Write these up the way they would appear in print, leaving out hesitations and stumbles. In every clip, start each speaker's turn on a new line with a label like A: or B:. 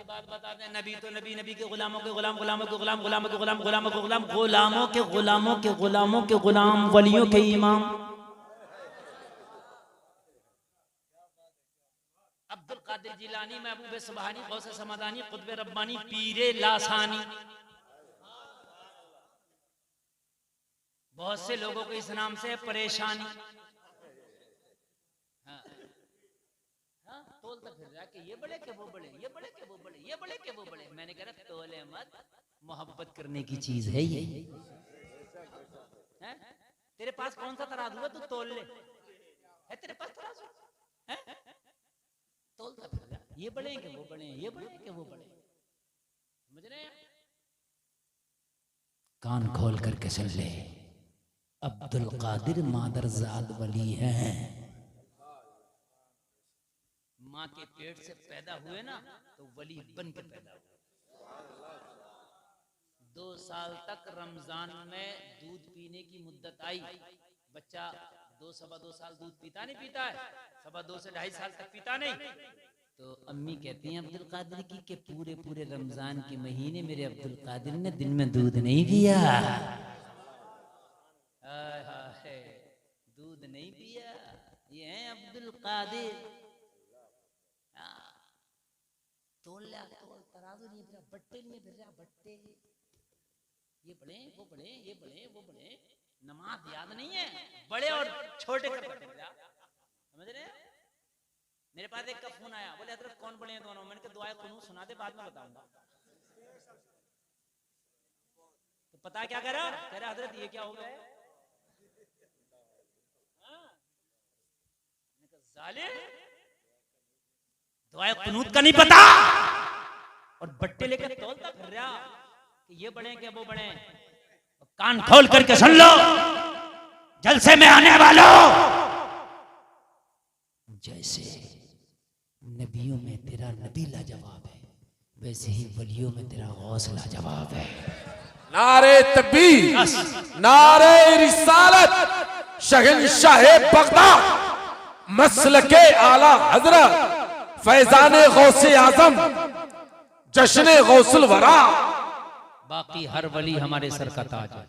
A: बात बता दें, नबी तो नबी, नबी के गुलामों के गुलाम, गुलामों के गुलाम, गुलामों के गुलाम, गुलामों के गुलाम, गुलामों के गुलामों के गुलामों के गुलाम, वलियों के इमाम अब्दुल कादिर जिलानी, महबूब सुबहानी, गौसे समादानी, कुतुब रब्बानी, पीरे लासानी। बहुत से लोगों को इस नाम से परेशानी। तोलता फिर रहा कि ये बड़े के वो बड़े, ये बड़े के वो बड़े, ये बड़े के वो बड़े। मैंने कहा तोले मत, मोहब्बत करने की चीज है ये। है? तेरे पास कौन सा तराजू है, तू तोल ले। है तेरे पास तराजू? है? तोलता फिर रहा, ये बड़े के वो बड़े, ये बड़े के वो बड़े। समझ रहे हैं? कान खोल करके सुन ले, अब्दुल कादिर मादरजाद वली हैं। माँ के पेट से पैदा हुए ना तो वली बन के पैदा हुए। 2 साल तक रमजान में दूध पीने की मुद्दत आई। बच्चा 2-2.25 साल दूध पीता नहीं पीता है, 2.25 से 2.5 साल तक पीता नहीं। तो अम्मी कहती हैं अब्दुल कादिर की कि पूरे पूरे रमजान के महीने मेरे अब्दुल कादिर ने दिन में दूध नहीं पिया। दूध नहीं पिया, ये है अब्दुल कादिर। तोल तराजू नहीं फिर, बट्टे नहीं फिर रहा, बट्टे। ये बड़े वो बड़े, ये बड़े वो बड़े। नमाज याद नहीं है, बड़े और छोटे कर बट्टे फिर। समझ रहे हैं? मेरे पास एक का फोन आया, बोले हजरत कौन बड़े हैं दोनों? मैंने कहा दुआ कुनूत सुना दे, बाद में बताऊंगा। तो पता क्या कह रहा? कह रहा हजरत ये क्या हो गया? दुआ कुनूत का नहीं पता और बट्टे लेकर तोलता फिर रहा कि ये बड़े क्या वो बड़े। कान खोल करके सुन लो, जलसे में आने वालों, जैसे नबियों में तेरा नबी लाजवाब है, वैसे ही वलियों में तेरा गौस लाजवाब है।
B: नारे तकबीर, नारे रिसालत, शहंशाह बगदाद, मसलके आला हजरत, फैजाने गौसे आजम, जश्ने गौसुल वरा।
A: बाकी हर वली हमारे सर का ताज है।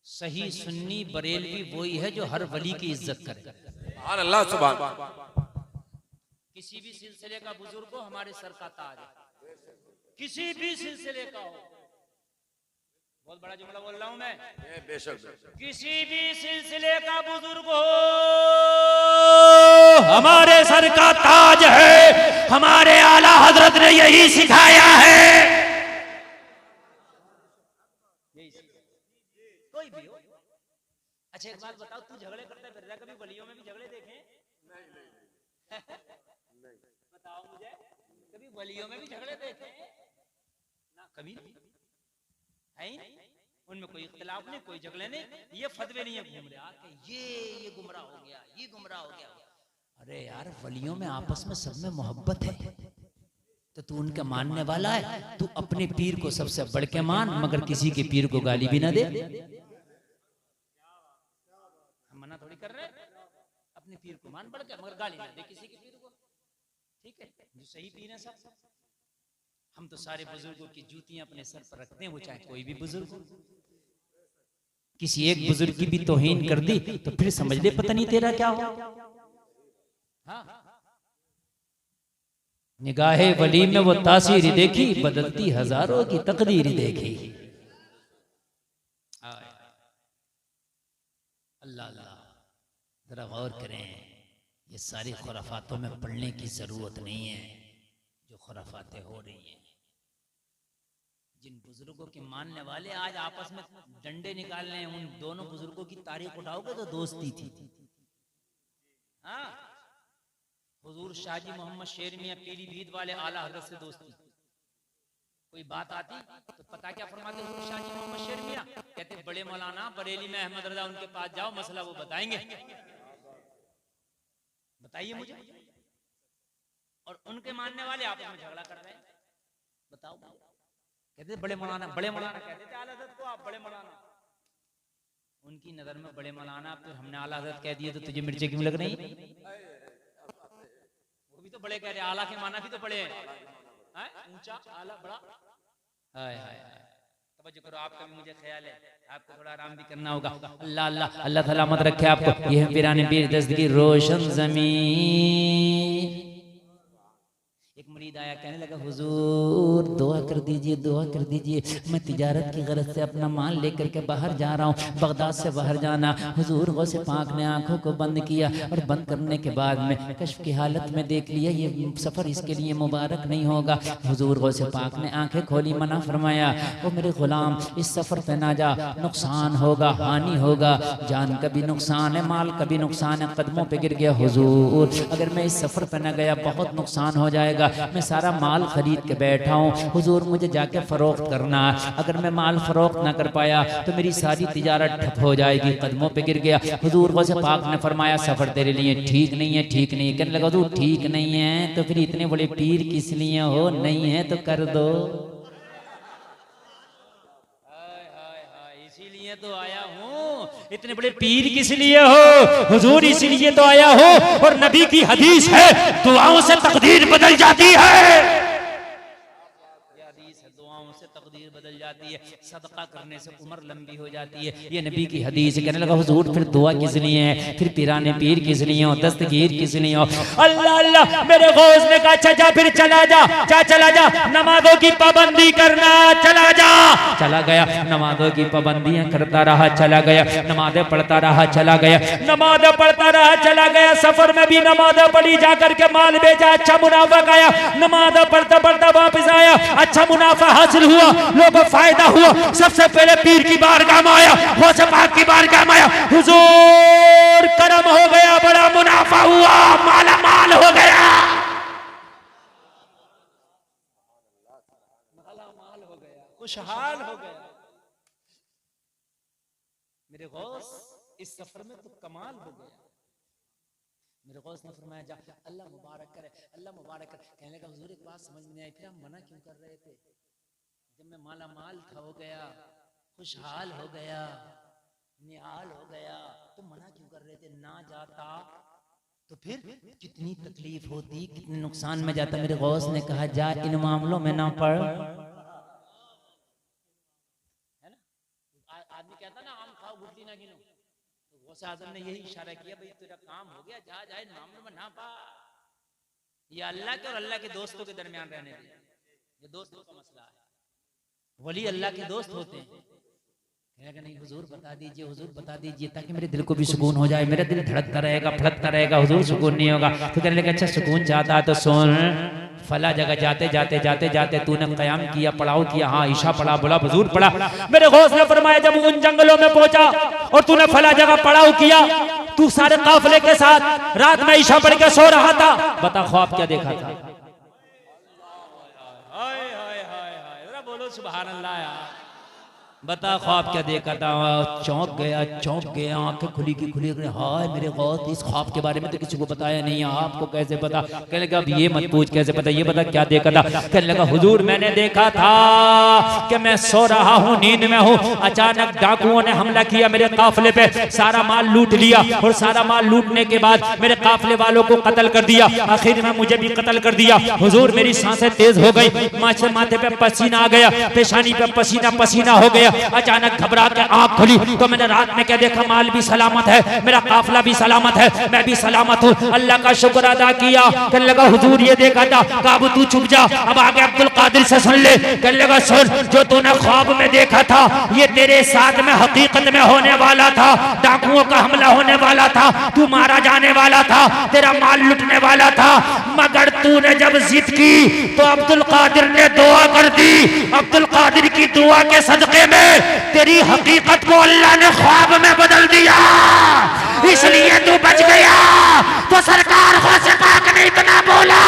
A: सही सुन्नी बरेलवी वही है जो हर वली की इज्जत करे।
B: सुभान अल्लाह, सुभान।
A: किसी भी सिलसिले का बुजुर्ग हो, हमारे सर का ताज है। किसी भी सिलसिले का हो। बहुत बड़ा जुमला बोल रहा हूं मैं।
B: बेशक।
A: किसी भी सिलसिले का बुजुर्ग हो, हमारे सर का ताज है। हमारे आला हजरत ने यही सिखाया है। कोई भी हो। अच्छा एक बात बताओ, तू झगड़े करता फिर रहा, कभी वलियों में भी झगड़े देखे? नहीं। बताओ मुझे, कभी वलियों में भी झगड़े देखे ना? कभी है ही नहीं। उनमें कोई इख्तिलाफ नहीं, कोई झगड़े नहीं। ये फतवे नहीं है घूम रहा कि ये गुमराह हो गया, ये गुमराह हो गया। अरे यार, वलियों में आपस में सब में मोहब्बत है तो तू उनका मानने वाला है, तू अपने पीर को सबसे बढ़ के मान, मगर किसी के पीर को गाली भी ना दे। हम मना थोड़ी कर रहे, अपने पीर को मान बढ़ के, मगर गाली ना दे किसी के पीर को। ठीक है, जो सही पीर है सब। हम तो सारे बुजुर्गों की जूतियां अपने सर पर रखते हैं, वो चाहे कोई भी बुजुर्ग हो। किसी एक बुजुर्ग की भी तौहीन कर दी तो फिर समझ ले पता नहीं तेरा क्या हो। हाँ, निगाहे वली में वो तासीर देखी, बदलती हजारों की तकदीर देखी। अल्लाह अल्लाह, जरा गौर करें, ये सारी खुराफातों में पढ़ने की जरूरत नहीं है जो खुराफातें हो रही हैं। जिन बुजुर्गों के मानने वाले आज आपस में डंडे निकाल रहे हैं, उन दोनों बुजुर्गों की तारीख उठाओगे तो दोस्ती थी। हाँ, हुजूर शाहजी मोहम्मद शेर मियां पीलीभीत वाले आला हजरत से दोस्ती। कोई बात आती तो पता क्या फरमाते हुजूर शाहजी मोहम्मद शेर मियां? कहते बड़े मौलाना बरेली में अहमद रजा, उनके पास जाओ, मसला वो बताएंगे। बताइए मुझे। और उनके मानने वाले आपस में झगड़ा कर रहे हैं। बताओ। कहते बड़े मौलाना, बड़े मौलाना कहते थे आला हजरत को, आप बड़े मौलाना। उनकी नजर में बड़े मौलाना, फिर हमने आला हजरत कह दिए तो तुझे मिर्ची क्यों लग रही? वो भी तो बड़े कह रहे, आला के माना भी तो बड़े हैं, ऊंचा आला बड़ा। हाय हाय तवज्जो करो, आपका भी मुझे ख्याल है, आपको थोड़ा आराम भी करना होगा। अल्लाह अल्लाह अल्लाह ताला मत रखे आपको। ये है पीराने पीर दस्तगीर रोशन ज़मीन। एक मुरीद आया, कहने लगा हुजूर दुआ कर दीजिए, दुआ कर दीजिए, मैं तिजारत की गरज से अपना माल लेकर के बाहर जा रहा हूँ, बगदाद से बाहर जाना। हुजूर गौसे पाक ने आंखों को बंद किया और बंद करने के बाद में कश्फ की हालत में देख लिया ये सफ़र इसके लिए मुबारक नहीं होगा। हुजूर गौसे पाक ने आंखें खोली, मना फरमाया, ओ मेरे गुलाम इस सफ़र पे ना जा, नुकसान होगा, हानि होगा, जान का भी नुकसान है, माल का भी नुकसान है, कदमों पे गिर गया। हुजूर अगर मैं इस सफ़र पे ना गया बहुत नुकसान हो जाएगा, मैं सारा माल खरीद के बैठा हूँ, हुजूर मुझे जाके फरोख्त करना, अगर मैं माल फरोख्त ना कर पाया तो मेरी सारी तिजारत ठप हो जाएगी। कदमों पे गिर गया। हुजूर गौसे पाक ने फरमाया सफर तेरे लिए ठीक नहीं है, ठीक नहीं है। कहने लगा हुजूर ठीक नहीं है तो फिर इतने बड़े पीर किस लिए हो, नहीं है तो कर दो। इसीलिए तो आया हूँ, इतने बड़े पीर किस लिए हो हुजूर, इसीलिए तो आया हो। और नबी की हदीस है दुआओं से तकदीर बदल जाती है, दुआओं से तकदीर बदल जाती है, सदका करने से उम्र लंबी हो जाती है, ये नबी की हदीस है। कहने लगा हुजूर फिर दुआ किस लिए है, फिर पीराने पीर किस लिए हो, दस्तगीर किस लिए हो। अल्लाह अल्लाह मेरे गौस ने कहा अच्छा जा, फिर चला जा, चला जा, नमाजों की पाबंदी करना, चला जा। चला गया, नमाजों की पाबंदियां करता रहा, चला गया, नमाजें पढ़ता रहा, चला गया, नमाजें पढ़ता रहा, चला गया। सफर में भी नमाजें पढ़ी, जाकर के माल बेचा, अच्छा मुनाफा आया, नमाजें पढ़ता पढ़ता वापस आया, अच्छा मुनाफा हासिल हुआ, लोगों को फायदा हुआ। सबसे पहले पीर की बारगाह में आया, गौसे पाक की बारगाह में आया, हुजूर करम हो गया, बड़ा मुनाफा हुआ, माला माल हो गया, माला माल हो गया, खुशहाल हो गया। मेरे गौस इस सफर में तो कमाल हो गया। मेरे गौस ने फरमाया जा, अल्लाह मुबारक करे, अल्लाह मुबारक करे। कहने लगा हुजूर एक बात समझ में नहीं आई, फिर हम मना क्यों कर रहे थे, जब मैं माला माल हो गया, खुशहाल हो गया, निहाल हो गया, तो मना क्यों कर रहे थे। ना जाता तो फिर कितनी तकलीफ होती, कितने नुकसान में जाता। मेरे गौस ने कहा जा इन मामलों में ना पड़, है ना, आदमी कहता ना आम खाओ गुठली ना गिनो, तो गौसे आज़म ने यही इशारा किया, भाई तेरा काम हो गया, जा जा इन मामलों में ना पा। ये अल्लाह के और अल्लाह के दोस्तों के दरमियान रहने दे, ये दोस्तों का मसला है, वली अल्लाह के दोस्त होते हैं। नहीं हुजूर बता दीजिए, हुजूर बता दीजिए, ताकि मेरे दिल को भी सुकून हो जाए, मेरा दिल धड़कता रहेगा, फड़कता रहेगा, हुजूर सुकून नहीं होगा। तो कहने लगा अच्छा सुकून चाहता है तो सुन, फला जगह जाते जाते जाते जाते तूने कयाम किया, पड़ाव किया, हाँ ईशा पढ़ा, बोला हुजूर पढ़ा। मेरे गौस ने फरमाया जब उन जंगलों में पहुंचा और तूने फला जगह पड़ाव किया, तू सारे काफिले के साथ रात में ईशा पढ़ के सो रहा था, बता ख्वाब क्या देखा था। बोलो सुभान अल्लाह यार, बता ख्वाब क्या देखा था। चौंक गया, आंखें खुली की खुली, हाय मेरे गौस इस ख्वाब के बारे में तो किसी को बताया नहीं, आपको कैसे पता। कहने लगा अब ये मत पूछ कैसे पता, ये बता क्या देखा था। कहने लगा हुजूर मैंने देखा था कि मैं सो रहा हूँ, नींद में हूँ, अचानक डाकुओं ने हमला किया मेरे काफिले पे, सारा माल लूट लिया, और सारा माल लूटने के बाद मेरे काफिले वालों को कत्ल कर दिया, आखिर में मुझे भी कत्ल कर दिया। हुजूर मेरी सांसें तेज हो गई, माथे पे पसीना आ गया, पेशानी पे पसीना पसीना हो गया। अचानक घबरा के आंख खुली तो मैंने रात में क्या देखा, माल भी सलामत है, मेरा काफिला भी सलामत है, मैं भी सलामत हूँ, अल्लाह का शुक्र अदा किया। कहने लगा हुजूर ये देखा था। काबू तू चुप जा, अब आगे अब्दुल कादिर से सुन ले। कहने लगा सुन, जो तूने ख्वाब में देखा था ये तेरे साथ में हकीकत में होने वाला था, डाकुओं का हमला होने वाला था, तू मारा जाने वाला था, तेरा माल लुटने वाला था, मगर तूने जब जिद की तो अब्दुल कादिर ने दुआ कर दी। अब्दुल कादिर की दुआ के सदके में तेरी हकीकत को अल्लाह ने ख्वाब में बदल दिया, इसलिए तू बच गया। तो सरकार गौसे पाक ने इतना बोला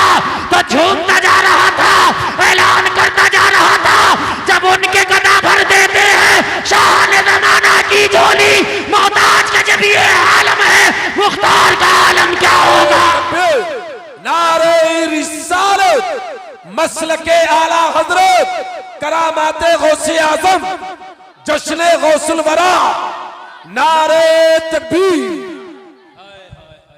A: तो झूमता जा रहा था, ऐलान करता जा रहा था, जब उनके गदा भर देते हैं शाह ने ज़माना की झोली, मोहताज का जब ये आलम है, मुख्तार का आलम क्या होगा।
B: नारे रिसालत, मसलके आला हजरत, करामाते गौसे आजम, जश्ने गौसुल वरा, नारे तकबीर।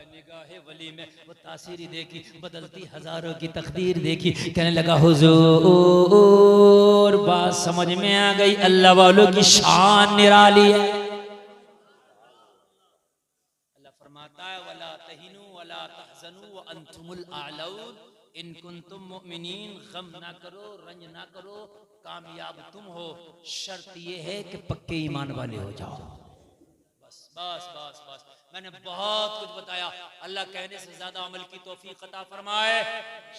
A: निगाहे वली में वो तासीर देखी, बदलती हजारों की तकदीर देखी। कहने लगा हुजूर बात समझ में आ गई, अल्लाह वालों की शान निराली है। अल्लाह फरमाता है वला तहिनु वला तहजनु व अंतुमुल आलऊन इन कुंतुम मुमिनीन। गम ना करो, रंज ना करो, कामयाब तुम हो, शर्त ये है कि पक्के ईमान वाले हो जाओ। बस बस बस बस, मैंने बहुत कुछ बताया। अल्लाह कहने से ज्यादा अमल की तौफीक अता फरमाए।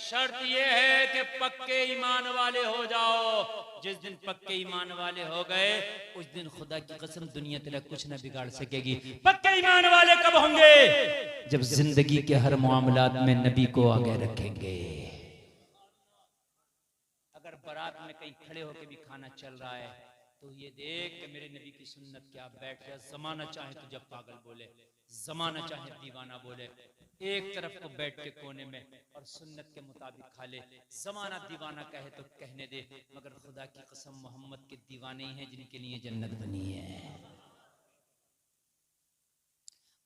A: शर्त ये है कि पक्के ईमान वाले हो जाओ। जिस दिन पक्के ईमान वाले हो गए उस दिन खुदा की कसम दुनिया तेरा कुछ न बिगाड़ सकेगी। पक्के ईमान वाले कब होंगे? जब जिंदगी के हर मामलात में नबी को आगे रखेंगे। अगर बारात में कहीं खड़े होकर भी खाना चल रहा है तो ये देख कि मेरे नबी की सुन्नत क्या, बैठ गया। जमाना चाहे तो जब पागल बोले, जमाना चाहे दीवाना बोले, एक तरफ को बैठ के कोने में और सुन्नत के मुताबिक खा ले। जमाना दीवाना कहे तो कहने दे, मगर खुदा की कसम मोहम्मद के दीवाने ही हैं जिनके लिए जन्नत बनी है।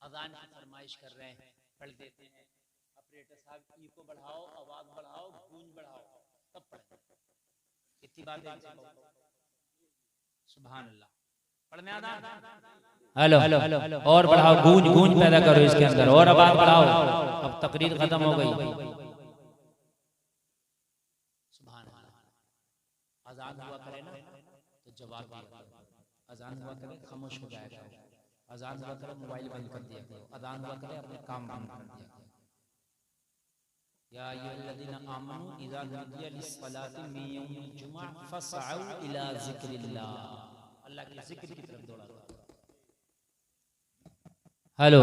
A: अजान की फरमाइश कर रहे हैं, पढ़ देते हैं। ऑपरेटर साहब ई को बढ़ाओ, आवाज बढ़ाओ, गूंज बढ़ाओ, तब पढ़। इतनी बात है। सुभान अल्लाह। पढ़ने आदान। हेलो हेलो, और बढ़ाओ, गूंज गूंज पैदा करो इसके अंदर, और आवाज बढ़ाओ। अब तकरीर खत्म हो गई। सुभान अल्लाह। अजान हुआ करे ना तो जवाब दिया करो। अजान हुआ करे खामोश हो जाएगा। अजान हुआ करे मोबाइल बंद कर दिया करो। अजान हुआ करे अपने काम बंद कर दिया करो। या अय्युहल्लज़ीना आमनू इज़ा नुदिया लिस्सलाति मिन यौमिल जुमुअह फसअऊ इला ज़िक्रिल्लाह। अल्लाह के जिक्र की तरफ दौड़ा। हेलो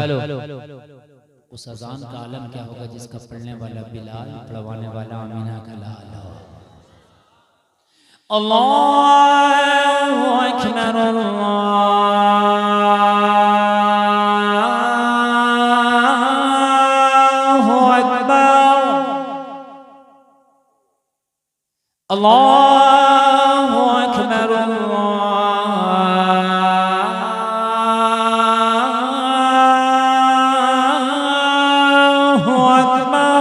A: उस अजान का आलम क्या होगा जिसका पढ़ने वाला बिलाल, पढ़वाने वाला अमीना का लाल हो। अल्लाहु अकबर, अल्लाहु अकबर, अल्लाहु अकबर,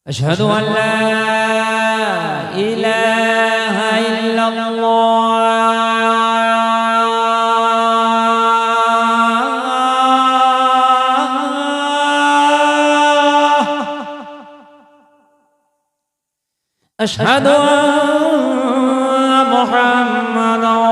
A: अशहदु अन ला इलाहा इल्लल्लाह, अशहदु अन्न मुहम्मदन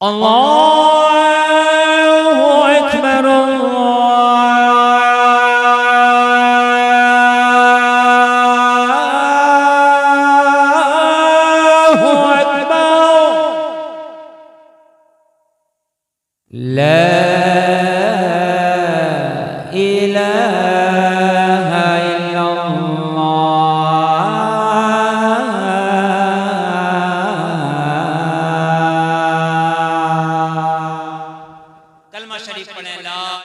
A: अल्लाहु अकबर, अल्लाहु अकबर, ला इलाहा